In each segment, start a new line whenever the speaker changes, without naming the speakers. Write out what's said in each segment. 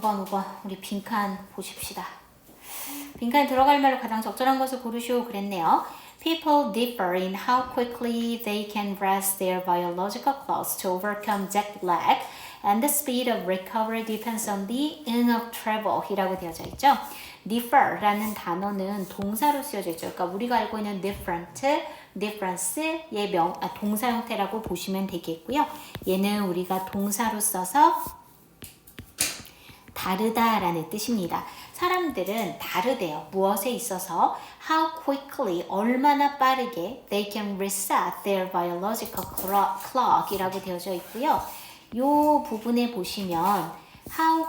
5번 우리 빈칸 보십시다. 빈칸에 들어갈 말로 가장 적절한 것을 고르시오 그랬네요. People differ in how quickly they can rest their biological clocks to overcome jet lag, and the speed of recovery depends on the end of travel 이라고 되어져 있죠. differ라는 단어는 동사로 쓰여져 있죠. 그러니까 우리가 알고 있는 different, difference의 동사 형태라고 보시면 되겠고요. 얘는 우리가 동사로 써서 다르다라는 뜻입니다. 사람들은 다르대요. 무엇에 있어서 how quickly 얼마나 빠르게 they can reset their biological clock 이라고 되어져 있고요. 이 부분에 보시면 how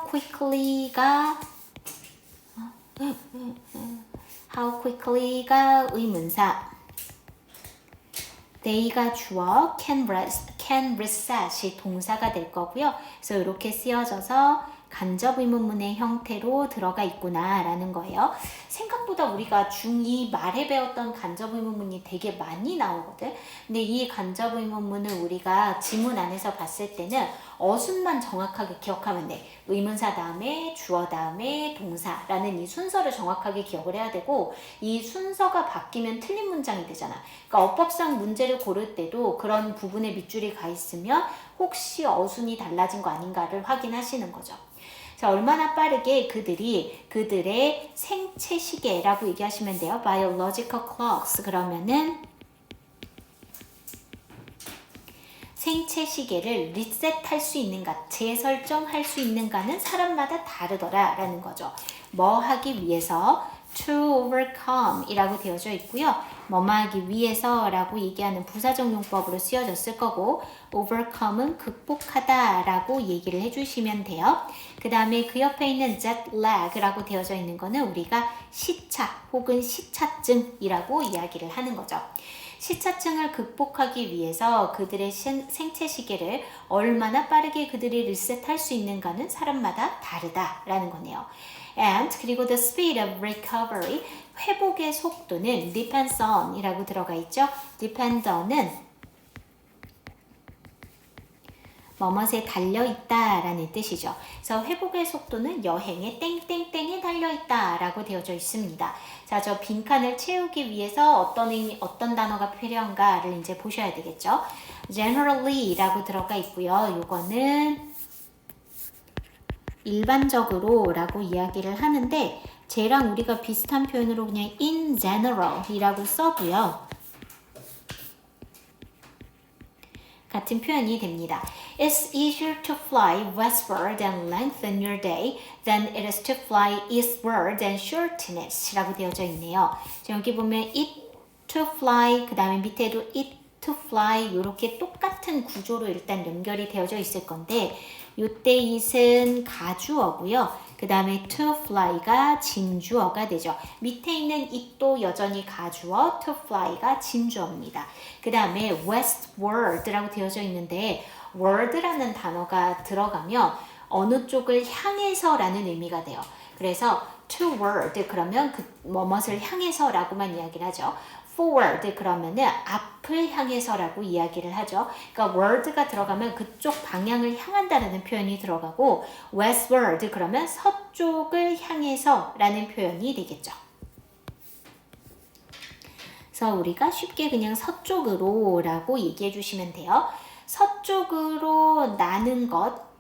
quickly가 의문사, they가 주어, can reset이 동사가 될 거고요. 그래서 이렇게 쓰여져서 간접 의문문의 형태로 들어가 있구나 라는 거예요. 생각보다 우리가 중2 말에 배웠던 간접 의문문이 되게 많이 나오거든. 근데 이 간접 의문문을 우리가 지문 안에서 봤을 때는 어순만 정확하게 기억하면 돼. 의문사 다음에 주어 다음에 동사라는 이 순서를 정확하게 기억을 해야 되고, 이 순서가 바뀌면 틀린 문장이 되잖아. 그러니까 어법상 문제를 고를 때도 그런 부분에 밑줄이 가 있으면 혹시 어순이 달라진 거 아닌가를 확인하시는 거죠. 자, 얼마나 빠르게 그들의 생체 시계라고 얘기하시면 돼요. biological clocks 그러면은 생체 시계를 리셋할 수 있는가, 재설정할 수 있는가는 사람마다 다르더라 라는 거죠. 뭐 하기 위해서 to overcome 이라고 되어져 있고요. 뭐뭐 하기 위해서 라고 얘기하는 부사적 용법으로 쓰여졌을 거고, overcome은 극복하다 라고 얘기를 해주시면 돼요. 그 다음에 그 옆에 있는 jet lag 라고 되어져 있는 거는 우리가 시차 혹은 시차증이라고 이야기를 하는 거죠. 시차증을 극복하기 위해서 그들의 생체 시계를 얼마나 빠르게 그들이 리셋할 수 있는가는 사람마다 다르다라는 거네요. And 그리고 the speed of recovery, 회복의 속도는 depends on 이라고 들어가 있죠. depend on은 뭐뭇에 달려있다 라는 뜻이죠. 그래서 회복의 속도는 여행의 땡땡땡에 달려있다 라고 되어져 있습니다. 자, 저 빈칸을 채우기 위해서 어떤 단어가 필요한가를 이제 보셔야 되겠죠. generally 라고 들어가 있고요. 요거는 일반적으로 라고 이야기를 하는데, 쟤랑 우리가 비슷한 표현으로 그냥 in general 이라고 써도요, 같은 표현이 됩니다. It's easier to fly westward and lengthen your day than it is to fly eastward and shorten it 라고 되어져 있네요. 자, 여기 보면 it to fly, 그 다음에 밑에도 it to fly 이렇게 똑같은 구조로 일단 연결이 되어져 있을 건데, 요때 it은 가주어고요. 그 다음에 to fly가 진주어가 되죠. 밑에 있는 it도 여전히 가주어, to fly가 진주어입니다. 그 다음에 westward라고 되어져 있는데, word라는 단어가 들어가면 어느 쪽을 향해서라는 의미가 돼요. 그래서 toward 그러면 뭐뭇을 향해서라고만 이야기를 하죠. forward 그러면은 앞을 향해서라고 이야기를 하죠. 그러니까 word가 들어가면 그쪽 방향을 향한다는 표현이 들어가고, westward 그러면 서쪽을 향해서라는 표현이 되겠죠. 그래서 우리가 쉽게 그냥 서쪽으로 라고 얘기해 주시면 돼요. 서쪽으로 나는 것,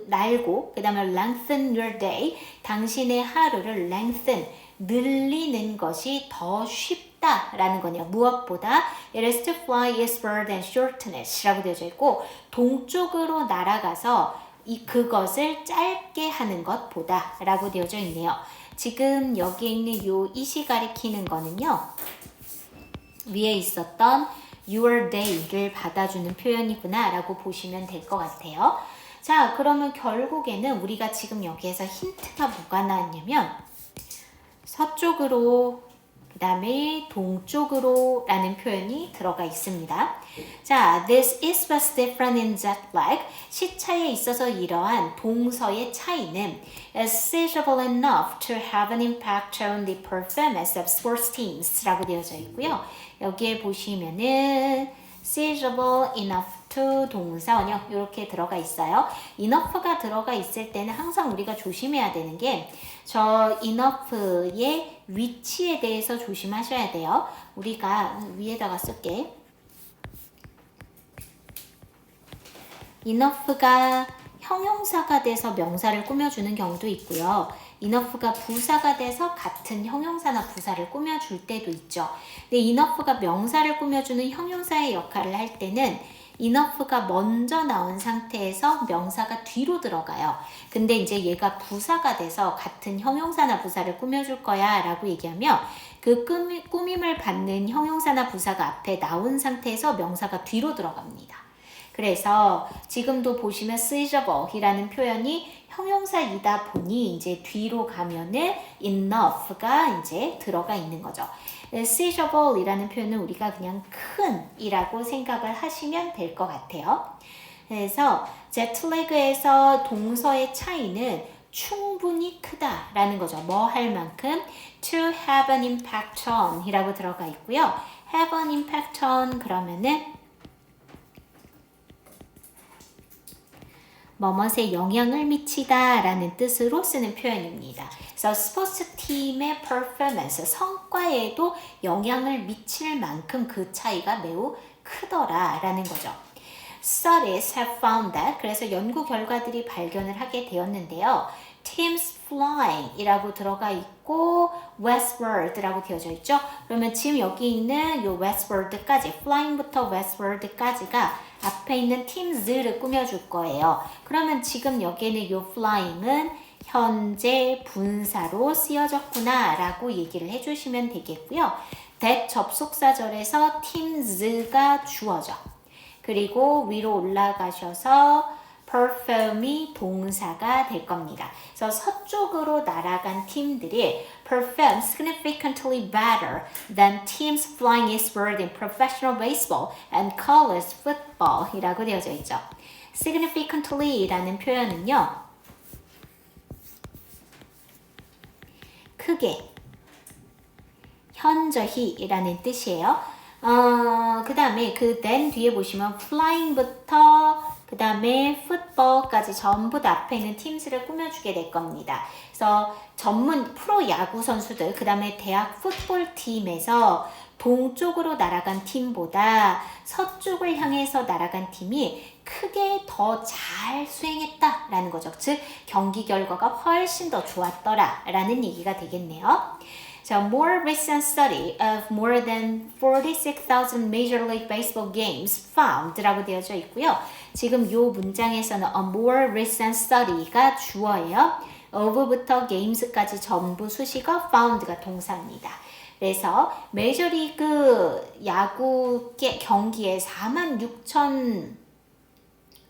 날고, 그 다음에 lengthen your day, 당신의 하루를 lengthen, 늘리는 것이 더 쉽다라는 거네요. 무엇보다 it is to fly eastward and shorten it 라고 되어져 있고, 동쪽으로 날아가서 그것을 짧게 하는 것보다 라고 되어져 있네요. 지금 여기에 있는 이시 가리키는 거는요, 위에 있었던 your day를 받아주는 표현이구나 라고 보시면 될 것 같아요. 자, 그러면 결국에는 우리가 지금 여기에서 힌트가 뭐가 나왔냐면, 서쪽으로, 그 다음에 동쪽으로 라는 표현이 들어가 있습니다. 자, this is what's different in jet lag. 시차에 있어서 이러한 동서의 차이는 is seizable enough to have an impact on the performance of sports teams 라고 되어져 있고요. 여기에 보시면은 seizable enough to 동사 원형 이렇게 들어가 있어요. enough가 들어가 있을 때는 항상 우리가 조심해야 되는 게 저 enough의 위치에 대해서 조심하셔야 돼요. 우리가 위에다가 쓸게. enough가 형용사가 돼서 명사를 꾸며주는 경우도 있고요. enough가 부사가 돼서 같은 형용사나 부사를 꾸며줄 때도 있죠. 근데 enough가 명사를 꾸며주는 형용사의 역할을 할 때는 enough가 먼저 나온 상태에서 명사가 뒤로 들어가요. 근데 이제 얘가 부사가 돼서 같은 형용사나 부사를 꾸며줄 거야 라고 얘기하면 그 꾸밈을 받는 형용사나 부사가 앞에 나온 상태에서 명사가 뒤로 들어갑니다. 그래서 지금도 보시면 seizable 이라는 표현이 형용사이다 보니 이제 뒤로 가면은 enough가 이제 들어가 있는 거죠. seizable 이라는 표현은 우리가 그냥 큰 이라고 생각을 하시면 될 것 같아요. 그래서 jetlag에서 동서의 차이는 충분히 크다라는 거죠. 뭐 할 만큼 to have an impact on 이라고 들어가 있고요. have an impact on 그러면은 뭐뭇에 영향을 미치다 라는 뜻으로 쓰는 표현입니다. 그래서 스포츠팀의 퍼포먼스, 성과에도 영향을 미칠 만큼 그 차이가 매우 크더라 라는 거죠. Studies have found that, 그래서 연구 결과들이 발견을 하게 되었는데요. Teams flying 이라고 들어가 있고 westward 라고 되어져 있죠. 그러면 지금 여기 있는 요 westward까지, flying부터 westward까지가 앞에 있는 teams를 꾸며줄 거예요. 그러면 지금 여기에는 요 flying은 현재 분사로 쓰여졌구나 라고 얘기를 해주시면 되겠고요. that 접속사절에서 teams가 주어져. 그리고 위로 올라가셔서 perform이 동사가 될 겁니다. 그래서 서쪽으로 날아간 팀들이 perform significantly better than teams flying eastward in professional baseball and college football 이라고 되어져 있죠. significantly 이라는 표현은요. 크게, 현저히 이라는 뜻이에요. 그 다음에 그 then 뒤에 보시면 flying부터 그 다음에 풋볼까지 전부 다 앞에 있는 팀스를 꾸며주게 될 겁니다. 그래서 전문 프로 야구 선수들, 그 다음에 대학 풋볼 팀에서 동쪽으로 날아간 팀보다 서쪽을 향해서 날아간 팀이 크게 더 잘 수행했다라는 거죠. 즉 경기 결과가 훨씬 더 좋았더라라는 얘기가 되겠네요. 자, more recent study of more than 46,000 Major League Baseball games found라고 되어져 있고요. 지금 요 문장에서는 a more recent study가 주어예요. of부터 games까지 전부 수식어, found가 동사입니다. 그래서 메이저리그 야구 경기에 46,000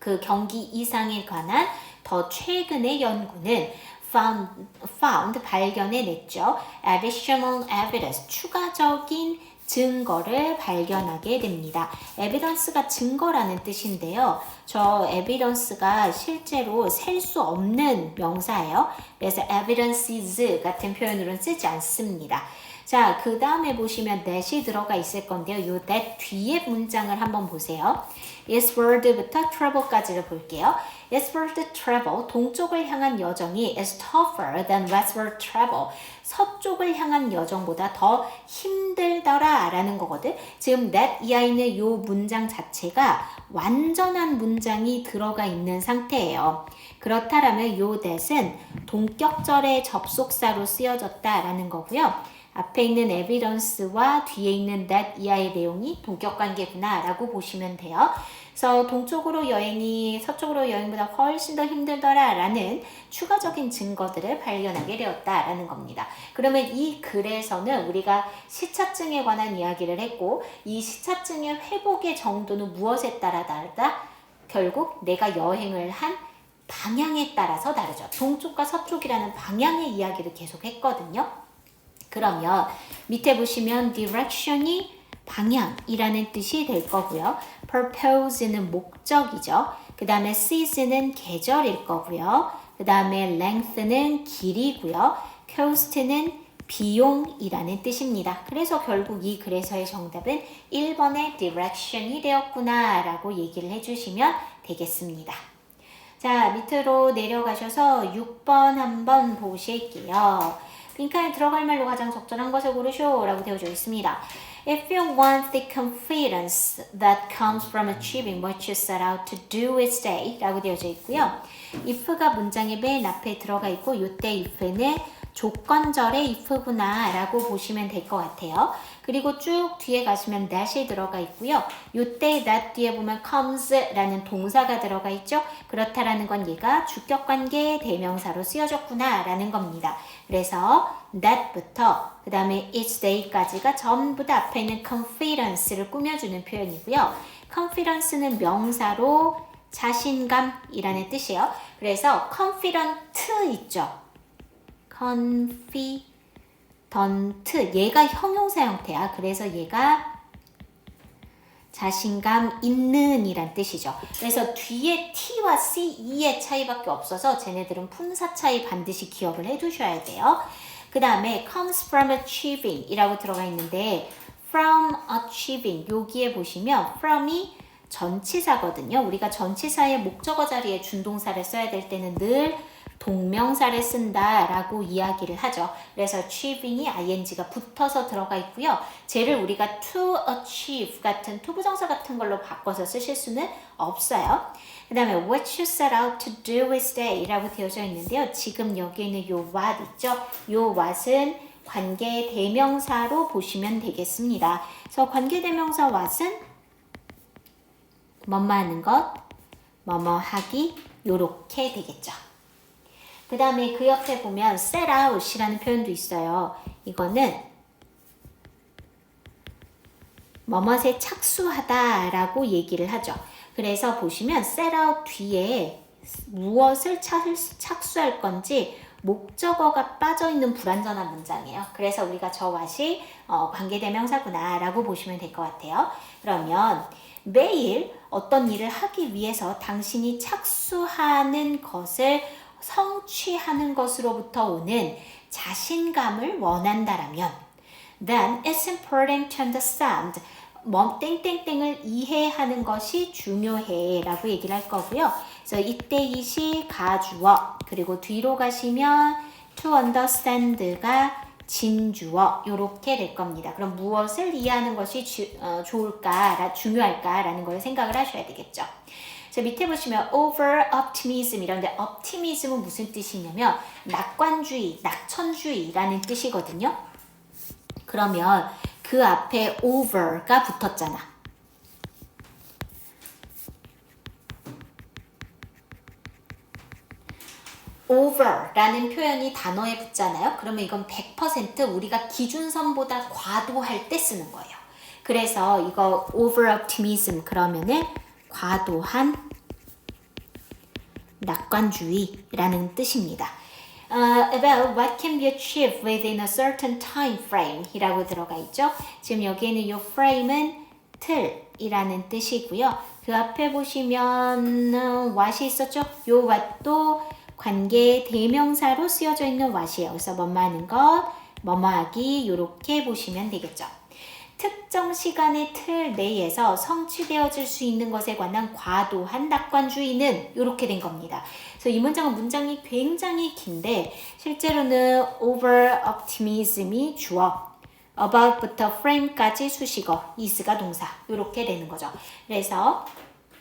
그 경기 이상에 관한 더 최근의 연구는 found 발견해냈죠. additional evidence 추가적인 증거를 발견하게 됩니다. evidence가 증거라는 뜻인데요. 저 evidence가 실제로 셀 수 없는 명사예요. 그래서 evidences 같은 표현으로는 쓰지 않습니다. 자, 그 다음에 보시면 that이 들어가 있을 건데요. 요 that 뒤에 문장을 한번 보세요. eastward부터 travel까지를 볼게요. eastward travel, 동쪽을 향한 여정이 is tougher than westward travel. 서쪽을 향한 여정보다 더 힘들더라 라는 거거든. 지금 that 이하에는 요 문장 자체가 완전한 문장이 들어가 있는 상태예요. 그렇다라면 요 that은 동격절의 접속사로 쓰여졌다라는 거고요. 앞에 있는 evidence와 뒤에 있는 that 이하의 내용이 동격관계구나 라고 보시면 돼요. 그래서 동쪽으로 여행이 서쪽으로 여행보다 훨씬 더 힘들더라 라는 추가적인 증거들을 발견하게 되었다라는 겁니다. 그러면 이 글에서는 우리가 시차증에 관한 이야기를 했고 이 시차증의 회복의 정도는 무엇에 따라 다르다? 결국 내가 여행을 한 방향에 따라서 다르죠. 동쪽과 서쪽이라는 방향의 이야기를 계속 했거든요. 그러면 밑에 보시면 direction이 방향이라는 뜻이 될 거고요. purpose는 목적이죠. 그 다음에 season은 계절일 거고요. 그 다음에 length는 길이고요. coast는 비용이라는 뜻입니다. 그래서 결국 이 글에서의 정답은 1번의 direction이 되었구나 라고 얘기를 해주시면 되겠습니다. 자, 밑으로 내려가셔서 6번 한번 보실게요. 빈칸에 들어갈 말로 가장 적절한 것을 고르쇼 라고 되어져 있습니다. If you want the confidence that comes from achieving what you set out to do each day 라고 되어져 있고요. if가 문장의 맨 앞에 들어가 있고 이때 if는 조건절의 if구나 라고 보시면 될 것 같아요. 그리고 쭉 뒤에 가시면 that이 들어가 있고요. 이때 that 뒤에 보면 comes 라는 동사가 들어가 있죠. 그렇다라는 건 얘가 주격관계 대명사로 쓰여졌구나 라는 겁니다. 그래서 that부터 그 다음에 each day까지가 전부 다 앞에 있는 confidence를 꾸며주는 표현이고요. confidence는 명사로 자신감이라는 뜻이에요. 그래서 confident 있죠. confident 얘가 형용사 형태야. 그래서 얘가 자신감 있는 이란 뜻이죠. 그래서 뒤에 T와 C, E의 차이밖에 없어서 쟤네들은 품사 차이 반드시 기억을 해두셔야 돼요. 그 다음에 comes from achieving 이라고 들어가 있는데 from achieving 여기에 보시면 from이 전치사거든요. 우리가 전치사의 목적어 자리에 준동사를 써야 될 때는 늘 동명사를 쓴다라고 이야기를 하죠. 그래서 achieving이 ing가 붙어서 들어가 있고요. 쟤를 우리가 to achieve 같은 투부정사 같은 걸로 바꿔서 쓰실 수는 없어요. 그 다음에 what you set out to do each day 라고 되어져 있는데요. 지금 여기 있는 요 what 있죠? 요 what은 관계 대명사로 보시면 되겠습니다. 그래서 관계 대명사 what은 뭐뭐 하는 것, 뭐뭐 하기 요렇게 되겠죠. 그 다음에 그 옆에 보면 set out이라는 표현도 있어요. 이거는 뭐뭇에 착수하다 라고 얘기를 하죠. 그래서 보시면 set out 뒤에 무엇을 착수할 건지 목적어가 빠져있는 불완전한 문장이에요. 그래서 우리가 저 what이 관계대명사구나 라고 보시면 될 것 같아요. 그러면 매일 어떤 일을 하기 위해서 당신이 착수하는 것을 성취하는 것으로부터 오는 자신감을 원한다라면 then it's important to understand 땡땡땡을 이해하는 것이 중요해 라고 얘기를 할 거고요. 그래서 이때 이시 가주어 그리고 뒤로 가시면 to understand가 진주어 이렇게 될 겁니다. 그럼 무엇을 이해하는 것이 중요할까라는 걸 생각을 하셔야 되겠죠. 자, 밑에 보시면 over optimism 이런데 optimism은 무슨 뜻이냐면 낙관주의, 낙천주의라는 뜻이거든요. 그러면 그 앞에 over가 붙었잖아. over라는 표현이 단어에 붙잖아요. 그러면 이건 100% 우리가 기준선보다 과도할 때 쓰는 거예요. 그래서 이거 over optimism 그러면은 과도한 낙관주의라는 뜻입니다. About what can be achieved within a certain time frame 이라고 들어가 있죠. 지금 여기에는 이 frame은 틀이라는 뜻이고요. 그 앞에 보시면 what이 있었죠. 이 what도 관계 대명사로 쓰여져 있는 what이에요. 그래서 뭐뭐 하는 것, 뭐뭐 하기 이렇게 보시면 되겠죠. 특정 시간의 틀 내에서 성취되어질 수 있는 것에 관한 과도한 낙관주의는 이렇게 된 겁니다. 그래서 이 문장은 문장이 굉장히 긴데 실제로는 over optimism이 주어, about부터 frame까지 수식어, is가 동사 이렇게 되는 거죠. 그래서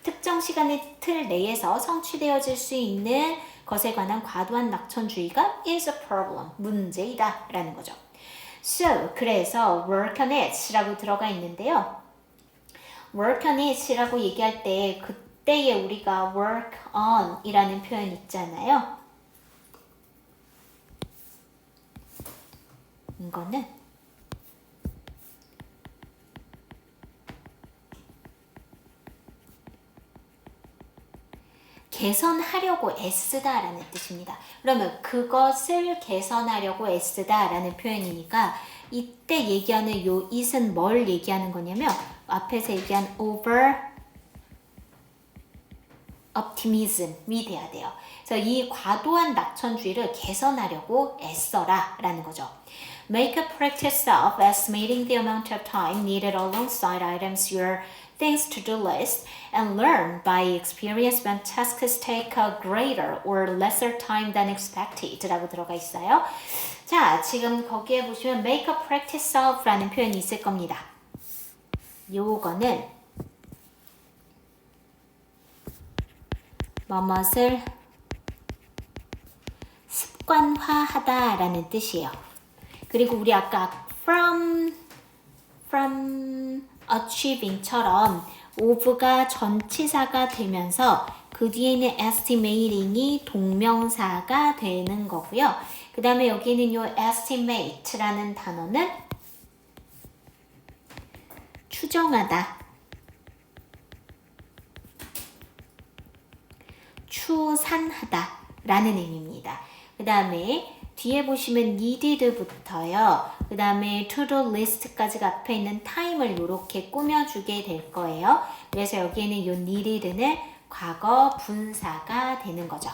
특정 시간의 틀 내에서 성취되어질 수 있는 것에 관한 과도한 낙천주의가 is a problem, 문제이다 라는 거죠. So, 그래서 work on it 라고 들어가 있는데요. work on it 라고 얘기할 때 그때에 우리가 work on 이라는 표현 있잖아요. 이거는 개선하려고 애쓰다 라는 뜻입니다. 그러면 그것을 개선하려고 애쓰다 라는 표현이니까 이때 얘기하는 요 it은 뭘 얘기하는 거냐면 앞에서 얘기한 over optimism이 돼야 돼요. 그래서 이 과도한 낙천주의를 개선하려고 애써라 라는 거죠. Make a practice of estimating the amount of time needed alongside items your things to-do list and learn by experience when tasks take a greater or lesser time than expected 라고 들어가 있어요. 자, 지금 거기에 보시면 make a practice of 라는 표현이 있을 겁니다. 요거는 뭐뭇을 습관화하다라는 뜻이에요. 그리고 우리 아까 from achieving처럼 of가 전치사가 되면서 그 뒤에는 estimating이 동명사가 되는 거고요. 그 다음에 여기는 요 estimate라는 단어는 추정하다, 추산하다 라는 의미입니다. 그 다음에 뒤에 보시면 needed부터요. 그 다음에 to-do list까지가 앞에 있는 time을 이렇게 꾸며주게 될 거예요. 그래서 여기에는 요 needed는 과거 분사가 되는 거죠.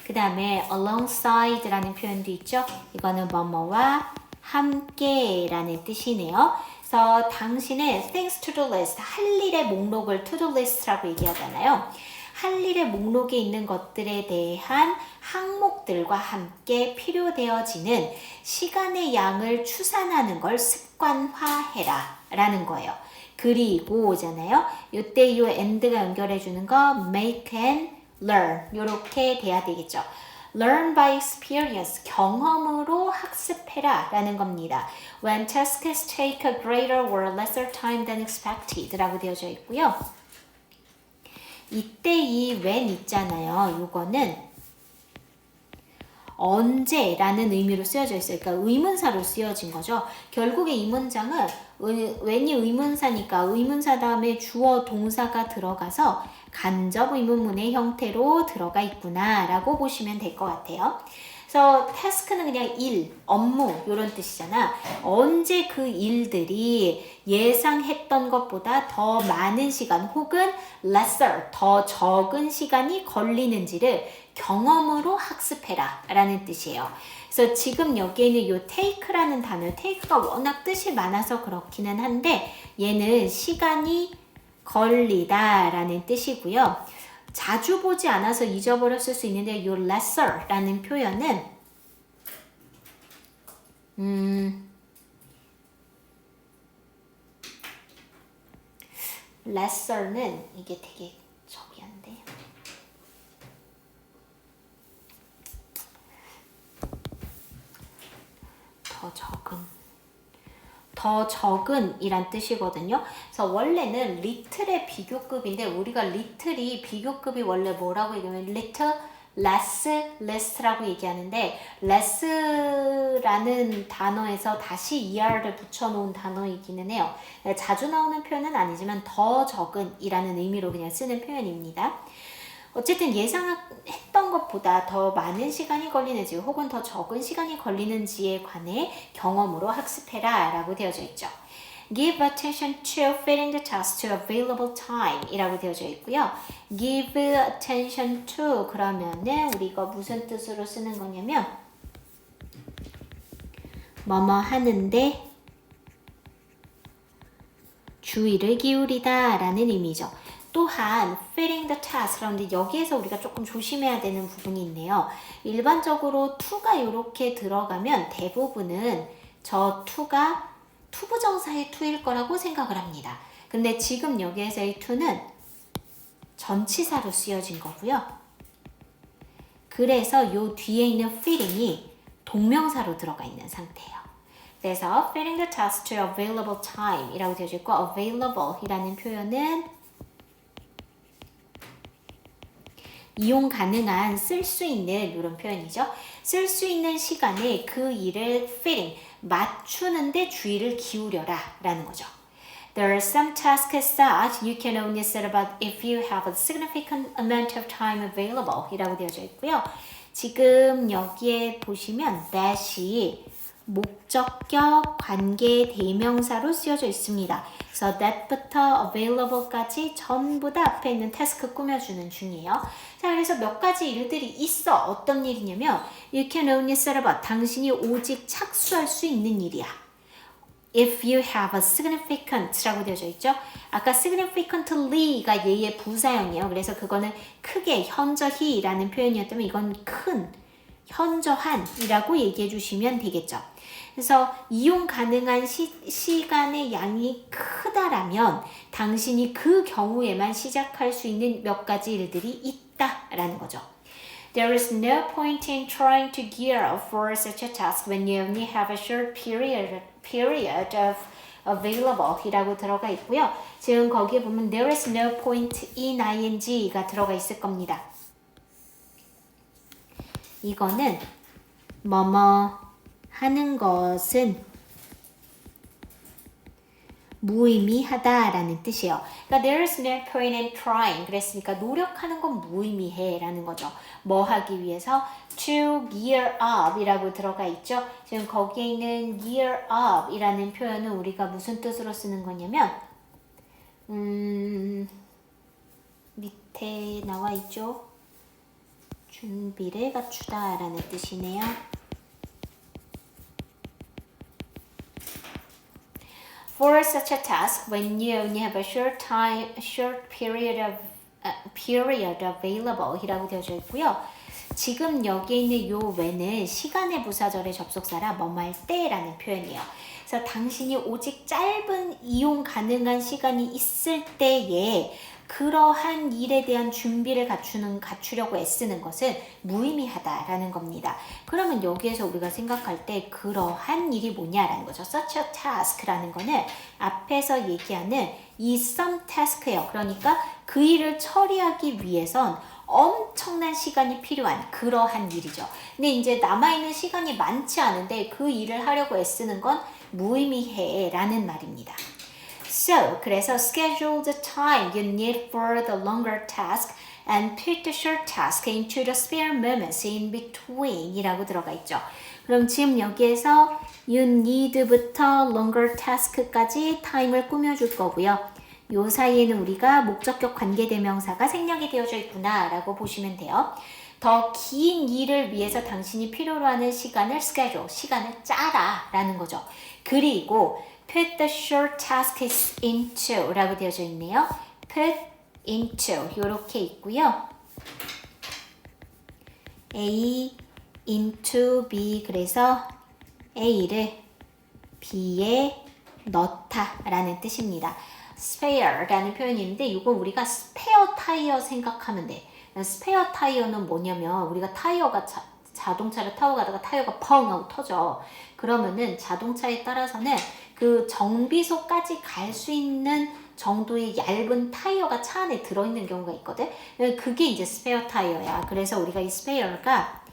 그 다음에 alongside라는 표현도 있죠. 이거는 뭐뭐와 함께라는 뜻이네요. 그래서 당신의 things to do list, 할 일의 목록을 to do list라고 얘기하잖아요. 할 일의 목록에 있는 것들에 대한 항목들과 함께 필요되어지는 시간의 양을 추산하는 걸 습관화해라 라는 거예요. 그리고잖아요. 요때 요 and가 연결해 주는 거 make and learn 요렇게 돼야 되겠죠. Learn by experience, 경험으로 학습해라 라는 겁니다. When tasks take a greater or lesser time than expected 라고 되어져 있고요. 이때 이 when 있잖아요. 이거는 언제라는 의미로 쓰여져 있어요. 그러니까 의문사로 쓰여진 거죠. 결국에 이 문장은 when이 의문사니까 의문사 다음에 주어 동사가 들어가서 간접 의문문의 형태로 들어가 있구나 라고 보시면 될 것 같아요. 그래서 task는 그냥 일, 업무 이런 뜻이잖아. 언제 그 일들이 예상했던 것보다 더 많은 시간 혹은 lesser, 더 적은 시간이 걸리는지를 경험으로 학습해라 라는 뜻이에요. 그래서 지금 여기에는 이 take라는 단어, take가 워낙 뜻이 많아서 그렇기는 한데 얘는 시간이 걸리다 라는 뜻이고요. 자주 보지 않아서 잊어버렸을 수 있는데 이 lesser라는 표현은 lesser는 이게 되게 저기 한데 더 적은 이란 뜻이거든요. 그래서 원래는 little의 비교급인데 우리가 little이 비교급이 원래 뭐라고 얘기하면 little, less, less라고 얘기하는데 less라는 단어에서 다시 er를 붙여놓은 단어이기는 해요. 자주 나오는 표현은 아니지만 더 적은 이라는 의미로 그냥 쓰는 표현입니다. 어쨌든 예상했던 것보다 더 많은 시간이 걸리는지 혹은 더 적은 시간이 걸리는지에 관해 경험으로 학습해라 라고 되어져 있죠. Give attention to fitting the task to available time 이라고 되어져 있고요. Give attention to 그러면은 우리 이거 무슨 뜻으로 쓰는 거냐면 뭐뭐 하는데 주의를 기울이다 라는 의미죠. 또한 fitting the task 그런데 여기에서 우리가 조금 조심해야 되는 부분이 있네요. 일반적으로 to가 이렇게 들어가면 대부분은 저 to가 투부정사의 to일 거라고 생각을 합니다. 근데 지금 여기에서의 to는 전치사로 쓰여진 거고요. 그래서 요 뒤에 있는 fitting이 동명사로 들어가 있는 상태예요. 그래서 fitting the task to available time 이라고 되어져 있고 available 이라는 표현은 이용 가능한 쓸 수 있는 이런 표현이죠. 쓸 수 있는 시간에 그 일을 fitting, 맞추는데 주의를 기울여라 라는 거죠. There are some tasks that you can only set about if you have a significant amount of time available 이라고 되어져 있고요. 지금 여기에 보시면 that이 목적격 관계 대명사로 쓰여져 있습니다. 그래서 that부터 available까지 전부 다 앞에 있는 task 꾸며주는 중이에요. 자, 그래서 몇 가지 일들이 있어. 어떤 일이냐면 you can only set about 당신이 오직 착수할 수 있는 일이야. If you have a significant라고 되어져 있죠. 아까 significantly가 얘의 부사형이에요. 그래서 그거는 크게 현저히라는 표현이었다면 이건 큰, 현저한이라고 얘기해 주시면 되겠죠. 그래서 이용 가능한 시간의 양이 크다라면 당신이 그 경우에만 시작할 수 있는 몇 가지 일들이 있다라는 거죠. There is no point in trying to gear up for such a task when you only have a short period of available 이라고 들어가 있고요. 지금 거기에 보면 there is no point in ing가 들어가 있을 겁니다. 이거는 뭐뭐 하는 것은 무의미하다라는 뜻이에요. 그러니까 there is no point in trying 그랬으니까 노력하는 건 무의미해라는 거죠. 뭐 하기 위해서? to gear up 이라고 들어가 있죠. 지금 거기에 있는 gear up 이라는 표현은 우리가 무슨 뜻으로 쓰는 거냐면 밑에 나와 있죠. 준비를 갖추다 라는 뜻이네요. For such a task, when you only have a short period available 이라고 되어져 있고요. 지금 여기에 있는 요 when은 시간의 부사절의 접속사라 뭐뭐할 때라는 표현이에요. 그래서 당신이 오직 짧은 이용 가능한 시간이 있을 때에 그러한 일에 대한 준비를 갖추려고 애쓰는 것은 무의미하다라는 겁니다. 그러면 여기에서 우리가 생각할 때 그러한 일이 뭐냐라는 거죠. Such a task라는 거는 앞에서 얘기하는 이 some task예요. 그러니까 그 일을 처리하기 위해선 엄청난 시간이 필요한 그러한 일이죠. 근데 이제 남아있는 시간이 많지 않은데 그 일을 하려고 애쓰는 건 무의미해라는 말입니다. So, 그래서 schedule the time you need for the longer task and put the short task into the spare moments in between 이라고 들어가 있죠. 그럼 지금 여기에서 you need부터 longer task까지 time을 꾸며줄 거고요. 요 사이에는 우리가 목적격 관계대명사가 생략이 되어져 있구나 라고 보시면 돼요. 더 긴 일을 위해서 당신이 필요로 하는 시간을 schedule, 시간을 짜라 라는 거죠. 그리고 put the short tasks into 라고 되어져 있네요. put into 이렇게 있고요. A into B 그래서 A를 B에 넣다 라는 뜻입니다. spare라는 표현이 있는데 이거 우리가 스페어 타이어 생각하면 돼. 스페어 타이어는 뭐냐면 우리가 타이어가 자동차를 타고 가다가 타이어가 펑 하고 터져. 그러면은 자동차에 따라서는 그 정비소까지 갈 수 있는 정도의 얇은 타이어가 차 안에 들어있는 경우가 있거든. 그게 이제 스페어 타이어야. 그래서 우리가 이 스페어가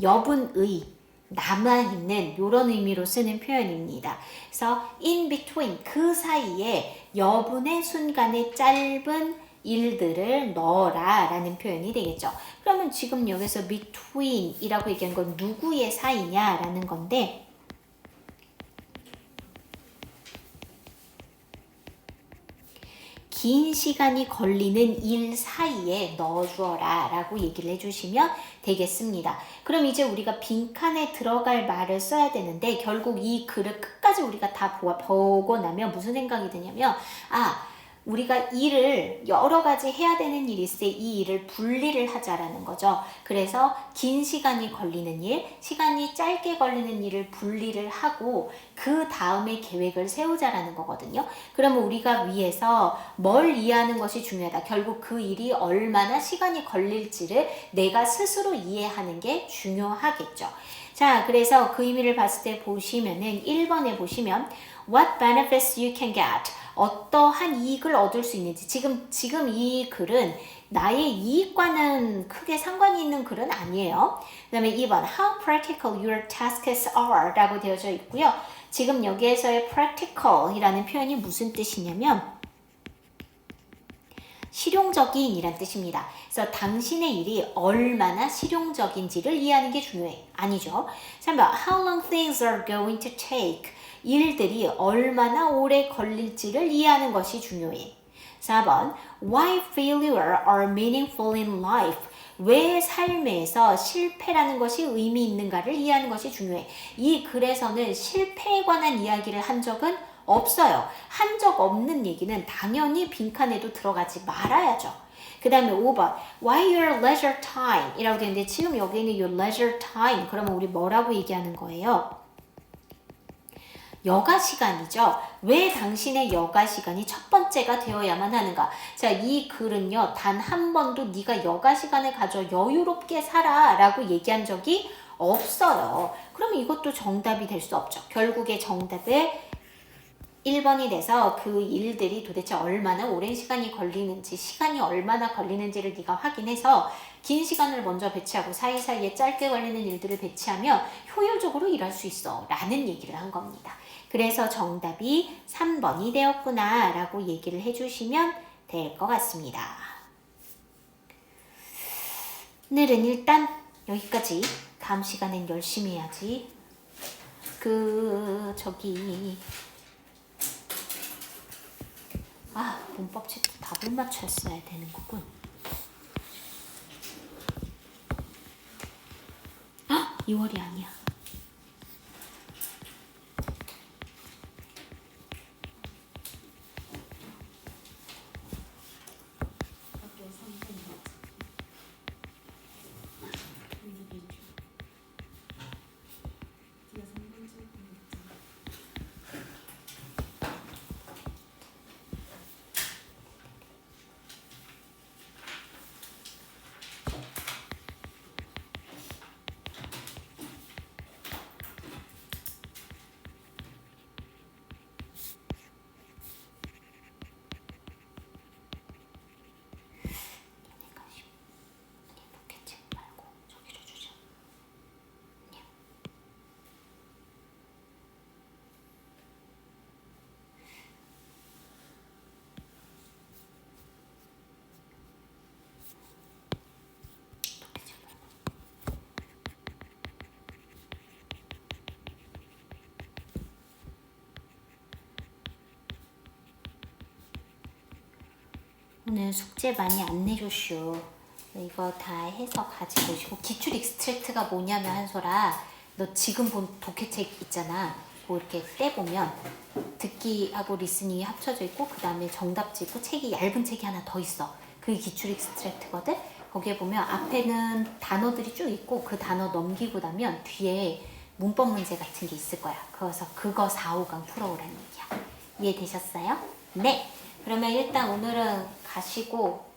여분의 남아있는 이런 의미로 쓰는 표현입니다. 그래서 in between 그 사이에 여분의 순간의 짧은 일들을 넣어라 라는 표현이 되겠죠. 그러면 지금 여기서 between 이라고 얘기한 건 누구의 사이냐 라는 건데 긴 시간이 걸리는 일 사이에 넣어주어라 라고 얘기를 해주시면 되겠습니다. 그럼 이제 우리가 빈칸에 들어갈 말을 써야 되는데 결국 이 글을 끝까지 우리가 다 보고 나면 무슨 생각이 드냐면 우리가 일을 여러 가지 해야 되는 일이 있을 때 이 일을 분리를 하자라는 거죠. 그래서 긴 시간이 걸리는 일, 시간이 짧게 걸리는 일을 분리를 하고 그 다음에 계획을 세우자라는 거거든요. 그러면 우리가 위에서 뭘 이해하는 것이 중요하다. 결국 그 일이 얼마나 시간이 걸릴지를 내가 스스로 이해하는 게 중요하겠죠. 자, 그래서 그 의미를 봤을 때 보시면은 1번에 보시면 What benefits you can get? 어떠한 이익을 얻을 수 있는지 지금 이 글은 나의 이익과는 크게 상관이 있는 글은 아니에요. 그 다음에 2번 How practical your tasks are 라고 되어져 있고요. 지금 여기에서의 practical 이라는 표현이 무슨 뜻이냐면 실용적인 이란 뜻입니다. 그래서 당신의 일이 얼마나 실용적인지를 이해하는 게 중요해. 아니죠. 3번 How long things are going to take. 일들이 얼마나 오래 걸릴지를 이해하는 것이 중요해. 4번 Why failure are meaningful in life. 왜 삶에서 실패라는 것이 의미 있는가를 이해하는 것이 중요해. 이 글에서는 실패에 관한 이야기를 한 적은 없어요. 한 적 없는 얘기는 당연히 빈칸에도 들어가지 말아야죠. 그 다음에 5번 Why your leisure time 이라고 되는데 지금 여기는 your leisure time 그러면 우리 뭐라고 얘기하는 거예요? 여가 시간이죠. 왜 당신의 여가 시간이 첫 번째가 되어야만 하는가? 자, 이 글은요. 단 한 번도 네가 여가 시간을 가져 여유롭게 살아 라고 얘기한 적이 없어요. 그럼 이것도 정답이 될 수 없죠. 결국에 정답은 1번이 돼서 그 일들이 도대체 얼마나 오랜 시간이 걸리는지 시간이 얼마나 걸리는지를 네가 확인해서 긴 시간을 먼저 배치하고 사이사이에 짧게 걸리는 일들을 배치하면 효율적으로 일할 수 있어 라는 얘기를 한 겁니다. 그래서 정답이 3번이 되었구나 라고 얘기를 해주시면 될 것 같습니다. 오늘은 일단 여기까지. 다음 시간엔 열심히 해야지. 문법 책도 답을 맞췄어야 되는 거군. 2월이 아니야. 오늘 숙제 많이 안 내줬슈. 이거 다 해서 가지고 오시고 기출 익스트랙트가 뭐냐면 한솔아 너 지금 본 독해책 있잖아. 뭐 이렇게 떼보면 듣기하고 리스닝이 합쳐져 있고 그 다음에 정답지 있고 책이 얇은 책이 하나 더 있어. 그게 기출 익스트랙트거든. 거기에 보면 앞에는 단어들이 쭉 있고 그 단어 넘기고 나면 뒤에 문법 문제 같은 게 있을 거야. 그래서 그거 4, 5강 풀어오라는 얘기야. 이해되셨어요? 네. 그러면 일단 오늘은 가시고